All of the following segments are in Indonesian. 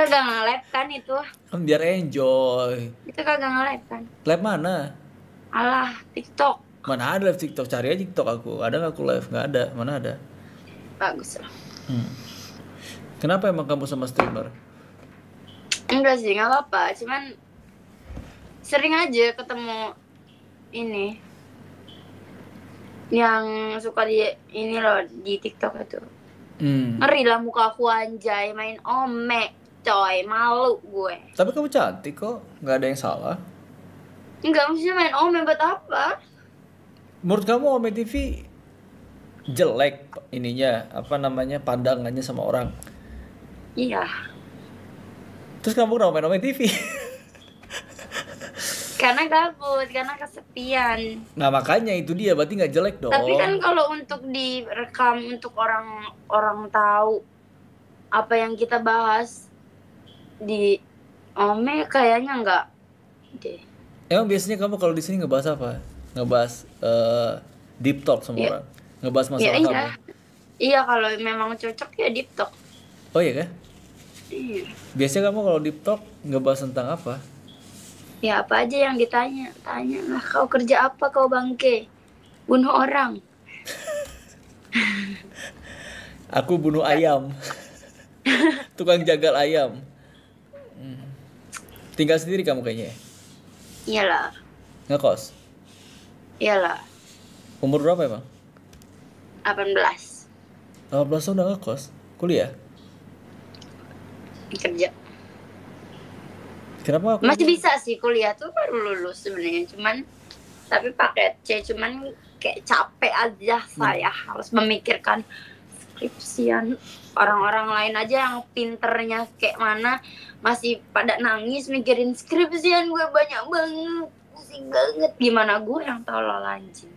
Kagak nge-live kan itu? Kan biar enjoy. Itu kagak nge-live kan? Live mana? Alah, TikTok. Mana ada live TikTok? Cari aja TikTok aku. Ada nggak aku live? Nggak ada. Mana ada? Bagus lah. Kenapa emang kamu sama streamer? Enggak sih, nggak apa-apa. Cuman sering aja ketemu ini yang suka di ini loh di TikTok itu. Ngeri lah muka aku anjay, main ome, coy, malu gue. Tapi kamu cantik kok, nggak ada yang salah. Enggak, maksudnya main ome buat apa? Menurut kamu Ome TV jelek ininya, apa namanya, pandangannya sama orang? Iya. Terus kamu kenapa main Ome TV? Karena gabut, karena kesepian. Nah makanya itu dia, berarti nggak jelek dong. Tapi kan kalau untuk direkam untuk orang tahu apa yang kita bahas di Ome kayaknya enggak deh. Emang biasanya kamu kalau di sini ngebahas apa? Ngebahas deep talk sama orang, ngebahas masalah iya. kamu. Iya, kalau memang cocok ya deep talk. Oh iya kan? Iya. Biasanya kamu kalau deep talk ngebahas tentang apa? Ya apa aja yang ditanya, tanya lah. Kau kerja apa kau bangke? Bunuh orang. Aku bunuh ayam. Tukang jagal ayam. Tinggal sendiri kamu kayaknya. Iyalah. Ngekos. Iyalah. Umur berapa emang? 18. 18 tahun udah ngekos. Kuliah. Kerja. Kenapa aku? Masih bisa sih kuliah tuh baru lulus sebenarnya, cuman tapi paket C, cuman kayak capek aja saya harus memikirkan skripsian. Orang-orang lain aja yang pinternya kayak mana masih pada nangis mikirin skripsian gue banyak banget, pusing banget. Gimana gue yang tolol anjing.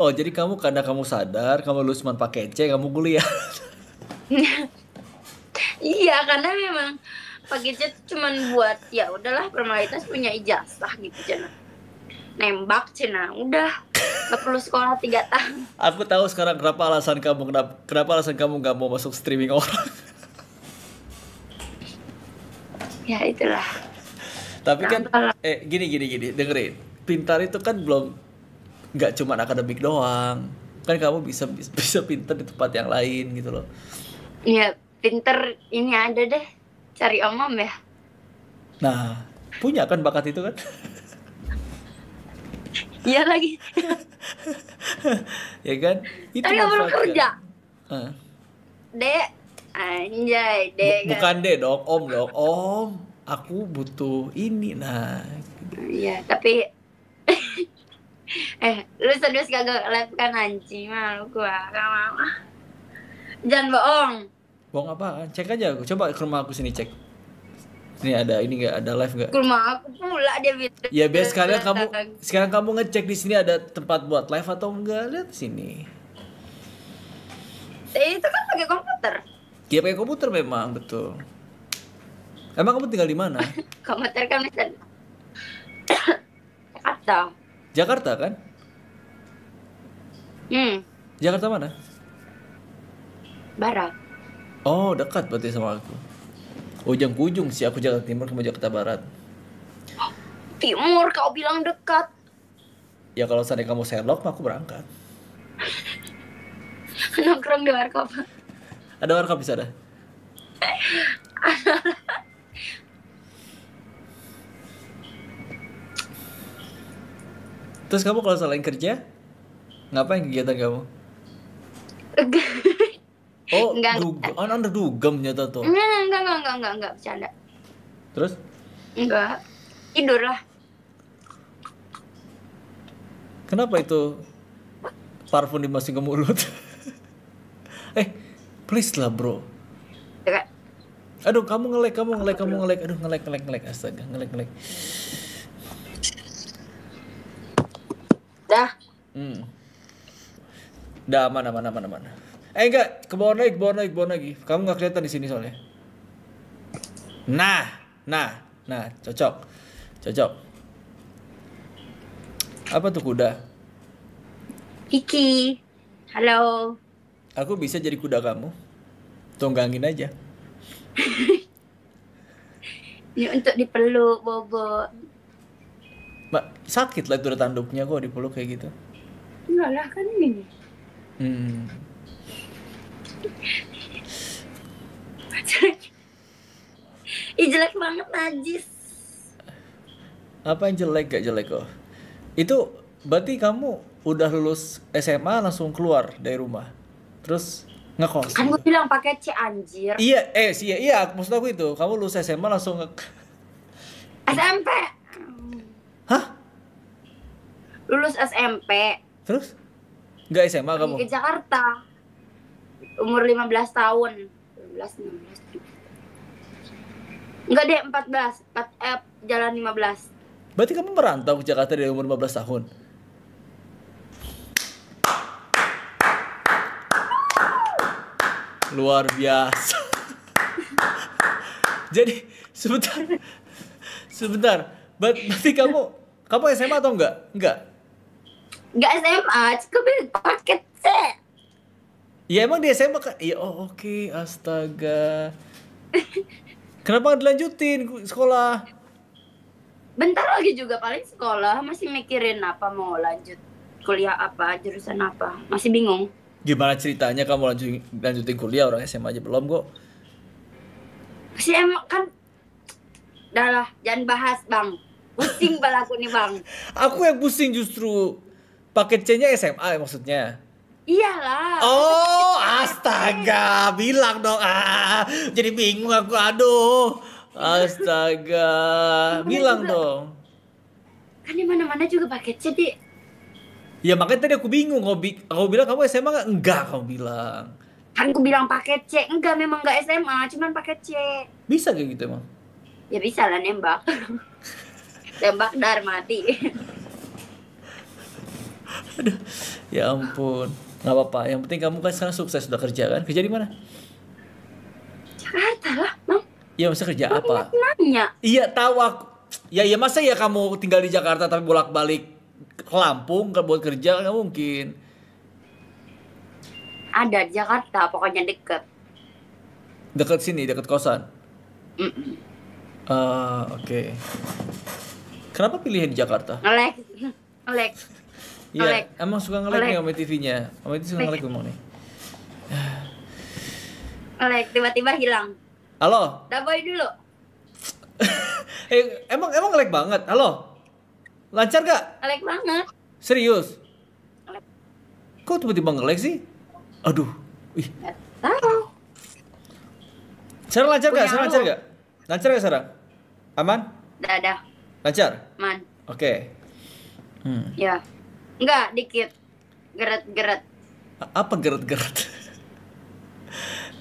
Oh jadi kamu karena kamu sadar kamu lulus cuma pakai C, kamu kuliah. Iya, karena memang paketnya cuman buat ya udahlah formalitas, punya ijazah gitu cina. Nembak cina, udah gak perlu sekolah 3 tahun. Aku tahu sekarang kenapa alasan kamu nggak mau masuk streaming orang. Ya itulah. Tapi kan gini dengerin. Pintar itu kan belum nggak cuma akademik doang. Kan kamu bisa pintar di tempat yang lain gitu loh. Ya pinter ini ada deh, cari omong ya. Nah, punya kan bakat itu kan? Iya lagi. Ya kan? Itu Tapi gak perlu manfaatkan. kerja. Hah? Dek, anjay, dek. Bukan deh dong, om dong. Om, aku butuh ini. Nah, Iya, tapi lu serius kagak live kan anjing, malu gua, gak mau. Jangan bohong. bohong apaan? Cek aja aku. Coba ke rumah aku sini cek. Sini ada ini nggak? Ada live nggak? Ke rumah aku pula dia bilang. Ya biar sekarang kamu ngecek di sini ada tempat buat live atau enggak. Lihat sini. Itu kan pakai komputer. Ya pakai komputer memang, betul. Emang kamu tinggal di mana? Komputer kan bisa. Jakarta. Jakarta kan? Jakarta mana? Barat. Oh, dekat berarti sama aku. Ujung ke ujung sih, aku Jakarta Timur, kamu Jakarta Barat. Timur, kau bilang dekat. Ya kalau seandainya kamu Sherlock, aku berangkat. Nongkrong di warkop. Ada warkop bisa ada? Terus kamu kalau selain kerja, ngapain kegiatan kamu? Oh, Anda dugem nyata tuh. Enggak, bercanda. Terus? Enggak, tidur lah. Kenapa itu parfum dimasukin ke mulut? Please lah bro. Enggak. Aduh, kamu ngelek. Aduh, ngelek. Astaga, ngelek. Dah. Dah, mana. Enggak, ke bawah lagi. Kamu nggak kelihatan di sini soalnya. Nah, cocok. Apa tuh kuda? Kiki. Halo. Aku bisa jadi kuda kamu. Tunggangin aja. Ini untuk dipeluk, Bobo. Sakit lah itu udah tanduknya kok dipeluk kayak gitu. Enggak lah kan ini. Ih jelek banget najis. Apa yang jelek gak jelek kok? Itu berarti kamu udah lulus SMA langsung keluar dari rumah. Terus ngekos. Kan gue bilang pakai C anjir. Iya, maksud aku itu. Kamu lulus SMA langsung SMP. Hah? Lulus SMP. Terus? Nggak SMA kamu? Pergi ke Jakarta. Umur 15 tahun. 16. Enggak deh, 14. Jalan 15. Berarti kamu merantau ke Jakarta dari umur 15 tahun? Luar biasa. Jadi sebentar. Berarti kamu SMA atau enggak? Enggak SMA, cukup paket C. Ya emang di SMA kan? Iya, oke. Astaga. Kenapa nggak dilanjutin sekolah? Bentar lagi juga paling sekolah, masih mikirin apa mau lanjut kuliah apa, jurusan apa. Masih bingung. Gimana ceritanya kamu lanjutin kuliah, orang SMA aja belum kok? Masih emang kan. Dah lah, jangan bahas bang. Pusing balaku nih bang. Aku yang pusing justru. Paket C-nya SMA maksudnya? Iyalah. Oh, astaga. Bilang dong. Jadi bingung aku. Aduh. Astaga. Bilang dong. Kan di mana-mana juga paket C, Di. Ya makanya tadi aku bingung. Aku bilang kamu SMA nggak? Enggak, kamu bilang. Kan aku bilang paket C. Enggak, memang enggak SMA, cuman paket C. Bisa kayak gitu emang? Ya bisa lah nembak. Tembak dar mati. Aduh, ya ampun. Nggak apa-apa. Yang penting kamu kan sekarang sukses sudah kerja kan? Kerja di mana? Jakarta lah, Bang. Iya, masa kerja apa? Nanya. Iya, tahu aku. Ya masa ya kamu tinggal di Jakarta tapi bolak-balik ke Lampung buat kerja nggak mungkin. Ada di Jakarta, pokoknya deket. Dekat sini, dekat kosan. Oke. Kenapa pilihan di Jakarta? Ngelek. Iya, emang suka ngelek nih sama TV-nya. Sama itu suka ngelek ngomong nih. Ngelek, tiba-tiba hilang. Halo. Udah boy dulu. Emang ngelek banget. Halo. Lancar gak? Ngelek banget. Serius? Ngelek. Kok tiba-tiba ngelek sih? Aduh. Ih. Gak tahu. Sekarang lancar gak? Lancar gak sekarang? Aman? Dadah. Lancar? Man. Oke. Ya. Enggak, dikit. Geret-geret. Apa geret-geret?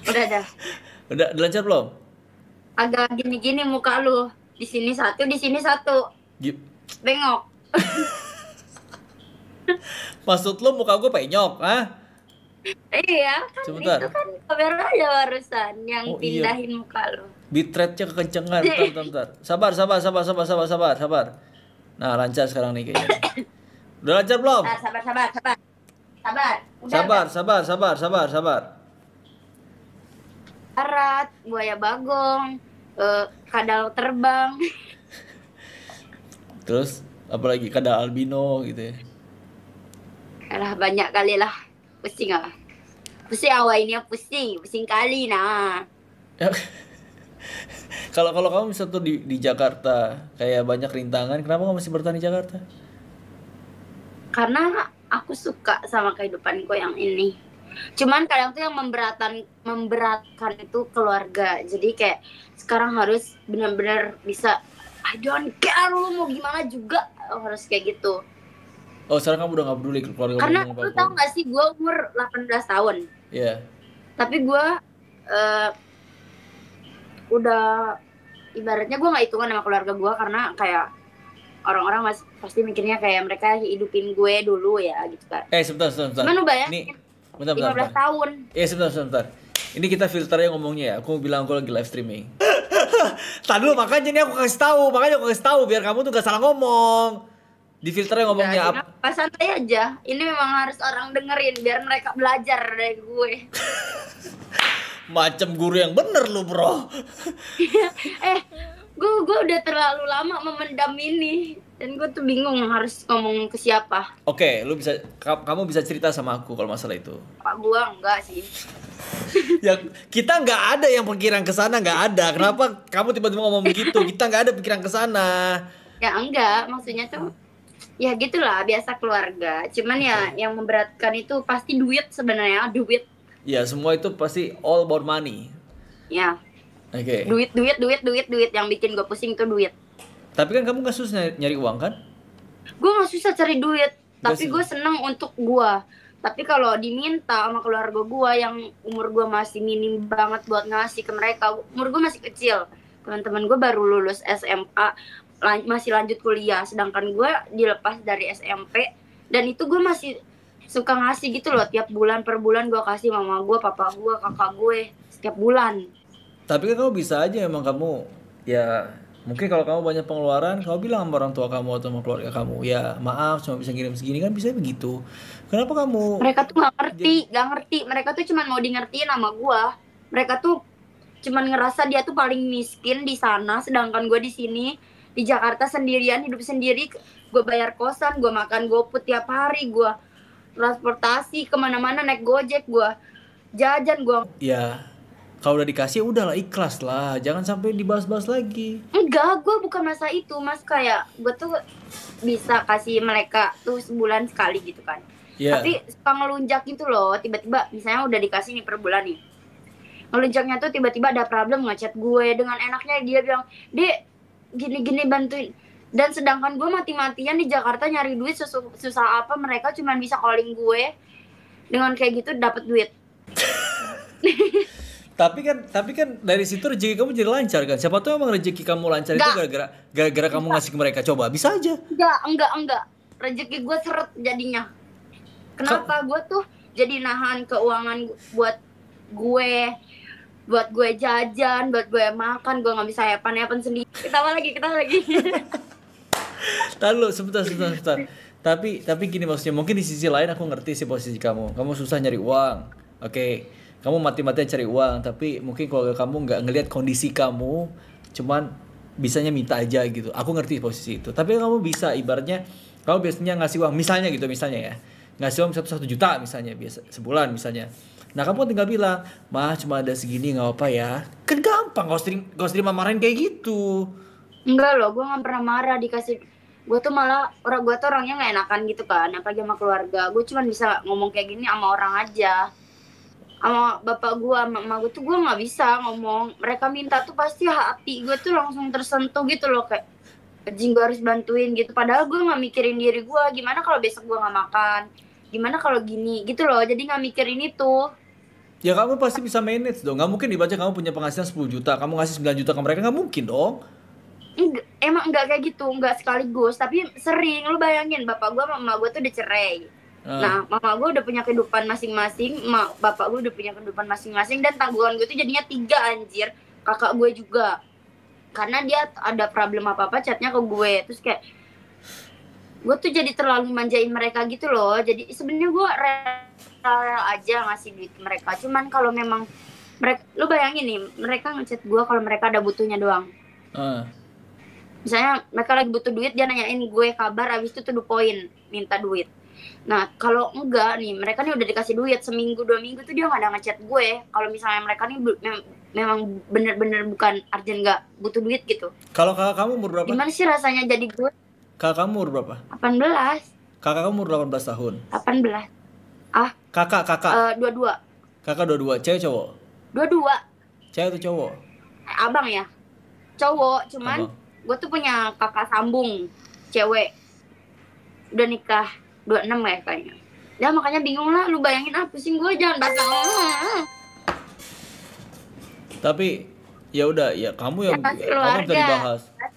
Udah dah. Udah lancar belum? Agak gini-gini muka lu. Di sini satu, di sini satu. Bengok. Maksud lu muka gue penyok, Iya, kan Sebentar. itu kan kamera aja barusan yang pindahin muka lu. Bitrate-nya kekencengan. Bentar. Sabar. Nah, lancar sekarang nih kayaknya. Udah lancar belum? Sabar. Arat, buaya bagong, kadal terbang. Terus apalagi kadal albino gitu ya. Alah banyak kali lah. Pusing ah. Pusing awal ini pusing kali nah. Kalau kamu bisa tuh di Jakarta kayak banyak rintangan, kenapa kamu masih bertahan di Jakarta? Karena aku suka sama kehidupanku yang ini. Cuman kadang tuh yang memberatkan itu keluarga. Jadi kayak sekarang harus benar-benar bisa I don't care lu mau gimana juga harus kayak gitu. Oh, sekarang kamu udah gak peduli keluarga karena kamu. Karena lu tau gak sih gue umur 18 tahun. Iya. Yeah. Tapi gue udah ibaratnya gue gak hitungan sama keluarga gue karena kayak orang-orang pasti mikirnya kayak mereka hidupin gue dulu ya gitu kan. Sebentar. Cuman lu bayangin. Bentar. 15 tahun. Sebentar. Ini kita filternya ngomongnya ya. Aku bilang aku lagi live streaming. Tadi dulu makanya ini aku kasih tahu biar kamu tuh gak salah ngomong. Di filternya ngomongnya apa? Santai aja. Ini memang harus orang dengerin biar mereka belajar dari gue. Macam guru yang bener lu, bro. eh gue udah terlalu lama memendam ini dan gue tuh bingung harus ngomong ke siapa. Oke, kamu bisa cerita sama aku kalau masalah itu. Pak gue enggak sih. Ya kita nggak ada yang pikiran ke sana, nggak ada. Kenapa kamu tiba-tiba ngomong begitu? Kita nggak ada pikiran ke sana. Ya enggak, maksudnya tuh ya gitulah, biasa keluarga. Cuman ya yang memberatkan itu pasti duit sebenarnya, duit. Ya semua itu pasti all about money. Ya. Oke. Duit yang bikin gue pusing tuh duit. Tapi kan kamu nggak susah nyari uang kan? Gue nggak susah cari duit, Nggak tapi susah. gue seneng untuk gue. Tapi kalau diminta sama keluarga gue yang umur gue masih minim banget buat ngasih ke mereka, umur gue masih kecil. Teman-teman gue baru lulus SMA, masih lanjut kuliah, sedangkan gue dilepas dari SMP dan itu gue masih suka ngasih gitu loh, tiap bulan per bulan gue kasih mama gue, papa gue, kakak gue setiap bulan. Tapi kan kamu bisa aja emang kamu ya mungkin kalau kamu banyak pengeluaran kamu bilang sama orang tua kamu atau sama keluarga kamu ya maaf cuma bisa ngirim segini kan bisa begitu. Kenapa kamu? Mereka tuh nggak ngerti. Mereka tuh cuma mau di ngertiin sama gue. Mereka tuh cuman ngerasa dia tuh paling miskin di sana, sedangkan gue di sini di Jakarta sendirian, hidup sendiri. Gue bayar kosan, gue makan GoFood tiap hari, gue transportasi kemana-mana naik Gojek, gue jajan, gue Ya kalau udah dikasih udahlah ikhlas lah, jangan sampai dibahas-bahas lagi. enggak. Gue bukan masa itu mas, kayak gue tuh bisa kasih mereka tuh sebulan sekali gitu kan. Ya. Tapi suka ngelunjak gitu loh, tiba-tiba misalnya udah dikasih nih per bulan nih, ngelunjaknya tuh tiba-tiba ada problem ngechat gue dengan enaknya, dia bilang dek gini-gini bantuin, dan sedangkan gue mati-matian di Jakarta nyari duit, susah apa mereka cuman bisa calling gue dengan kayak gitu dapat duit. Tapi kan dari situ rezeki kamu jadi lancar kan? Siapa tahu emang rezeki kamu lancar itu gara-gara kamu ngasih ke mereka. Coba bisa aja. Enggak. Rezeki gue seret jadinya. Kenapa? Gue tuh jadi nahan keuangan buat gue jajan, buat gue makan, gue nggak bisa hepan sendiri. Ketawa lagi. Tahan lu sebentar. Tapi gini maksudnya, mungkin di sisi lain aku ngerti sih posisi kamu. Kamu susah nyari uang. Oke. Kamu mati-matian cari uang, tapi mungkin keluarga kamu nggak ngelihat kondisi kamu, cuman bisanya minta aja gitu. Aku ngerti posisi itu. Tapi kamu bisa ibaratnya kamu biasanya ngasih uang misalnya ya. Ngasih uang 1 juta misalnya biasa sebulan misalnya. Nah, kamu tinggal bilang, "Mah, cuma ada segini nggak apa ya." Kan gampang, gak usah terima marahin kayak gitu. Enggak loh, gue nggak pernah marah dikasih. Gue tuh malah gue tuh orangnya nggak enakan gitu kan, apalagi sama keluarga. Gue cuma bisa ngomong kayak gini sama orang aja. Sama bapak gue, sama emak gue tuh gue nggak bisa ngomong. Mereka minta tuh pasti hati gue tuh langsung tersentuh gitu loh, kayak anjing gue harus bantuin gitu. Padahal gue nggak mikirin diri gue, gimana kalau besok gue nggak makan, gimana kalau gini gitu loh. Jadi nggak mikirin itu. Ya kamu pasti bisa manage dong. Gak mungkin dibaca kamu punya penghasilan 10 juta, kamu ngasih 9 juta ke mereka, gak mungkin dong. Emang enggak kayak gitu, enggak sekaligus, tapi sering. Lu bayangin, bapak gue sama mama gue tuh udah cerai. Nah, mama gue udah punya kehidupan masing-masing, bapak gue udah punya kehidupan masing-masing, dan tanggungan gue tuh jadinya 3 anjir. Kakak gue juga, karena dia ada problem apa-apa chatnya ke gue. Terus kayak gue tuh jadi terlalu manjain mereka gitu loh. Jadi sebenarnya gue rela aja ngasih duit ke mereka. Cuman kalau memang mereka, lu bayangin nih, mereka ngechat gue kalau mereka ada butuhnya doang. Misalnya mereka lagi butuh duit, dia nanyain gue kabar, abis itu to the point, minta duit. Nah, kalau enggak nih, mereka nih udah dikasih duit seminggu 2 minggu tuh dia nggak ada ngechat gue. Kalau misalnya mereka nih memang bener-bener bukan urgent, nggak butuh duit gitu. Kalau kakak kamu umur berapa? Gimana sih rasanya jadi gue? Kakak kamu umur berapa? 18. Kakak kamu umur 18 tahun. 18. Kakak. 22. Kakak 22, cewek cowok? 22. Cewek atau cowok? Abang ya? Cowok, cuman Abang. Gue tuh punya kakak sambung, cewek. Udah nikah 26 ya kayaknya. Ya makanya bingung lah, lu bayangin pusing gue, jangan basah. Tapi ya udah, ya kamu yang kamu bisa dibahas. Pas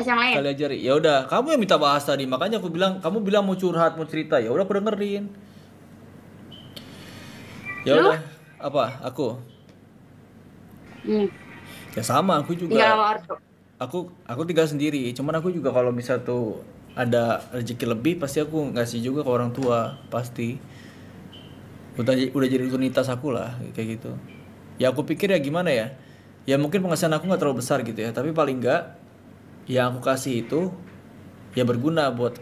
yang lain. Kali aja, ya udah, kamu yang minta bahas tadi, makanya aku bilang, kamu bilang mau curhat, mau cerita, ya udah aku dengerin. Ya udah, apa? Aku. Ya sama, aku juga. Tinggal sama ortu. Aku tinggal sendiri, cuman aku juga kalau misal tuh ada rezeki lebih pasti aku ngasih juga ke orang tua, pasti. udah jadi rutinitas aku lah kayak gitu. Ya aku pikir ya gimana ya, ya mungkin penghasilan aku nggak terlalu besar gitu ya, tapi paling enggak yang aku kasih itu ya berguna buat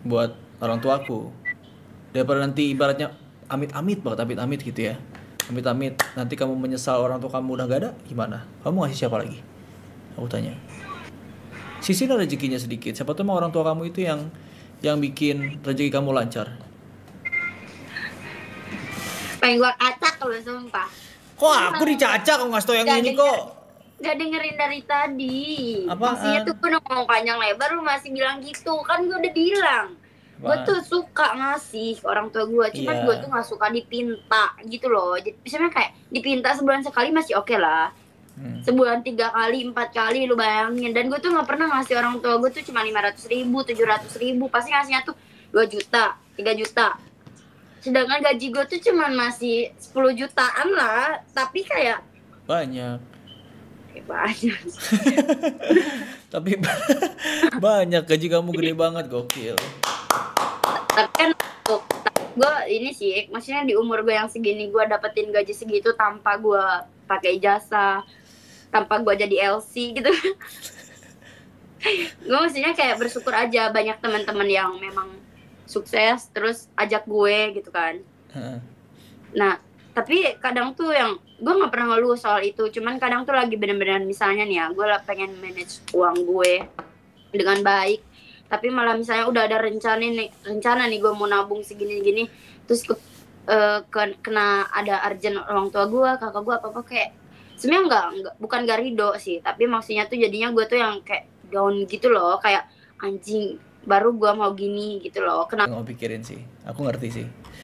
buat orang tuaku, daripada nanti ibaratnya amit-amit banget, amit-amit gitu ya, amit-amit nanti kamu menyesal orang tua kamu udah gak ada, gimana kamu ngasih siapa lagi, aku tanya. Sisilah rezekinya sedikit, siapa tahu emang orang tua kamu itu yang bikin rezeki kamu lancar. Pengen gua kacak loh sumpah. Kok aku dicaca kok ngasih tau yang Gak ini denger, kok. gak dengerin dari tadi. Maksudnya Apaan? tuh gue udah ngomong panjang lebar lu masih bilang gitu. Kan gue udah bilang gue Apaan? tuh suka ngasih ke orang tua gue, cuman gue tuh Iya. nggak suka dipinta gitu loh. Jadi misalnya kayak dipinta sebulan sekali masih oke lah, Hmm. sebulan 3 kali 4 kali lu bayangin. Dan gue tuh nggak pernah ngasih orang tua gue tuh cuma 500.000 700.000, pasti ngasihnya tuh 2 juta 3 juta, sedangkan gaji gue tuh cuma masih 10 jutaan lah, tapi kayak Banyak. banyak. Tapi banyak, gaji kamu gede banget, gokil. Tapi kan gue ini sih, maksudnya di umur gue yang segini gue dapetin gaji segitu tanpa gue pakai jasa, tanpa gue jadi LC gitu. Gue maksudnya kayak bersyukur aja banyak teman-teman yang memang sukses terus ajak gue gitu kan. Heeh. Nah tapi kadang tuh yang gue nggak pernah ngeluh soal itu, cuman kadang tuh lagi bener-bener misalnya nih ya, gue lah pengen manage uang gue dengan baik, tapi malah misalnya udah ada rencana nih gue mau nabung segini-gini, terus kena ada urgent orang tua gue, kakak gue apa kayak sebenarnya enggak bukan gak ridho sih, tapi maksudnya tuh jadinya gue tuh yang kayak down gitu loh, kayak anjing baru gue mau gini gitu loh. Kenapa Nggak mau pikirin sih, aku ngerti sih.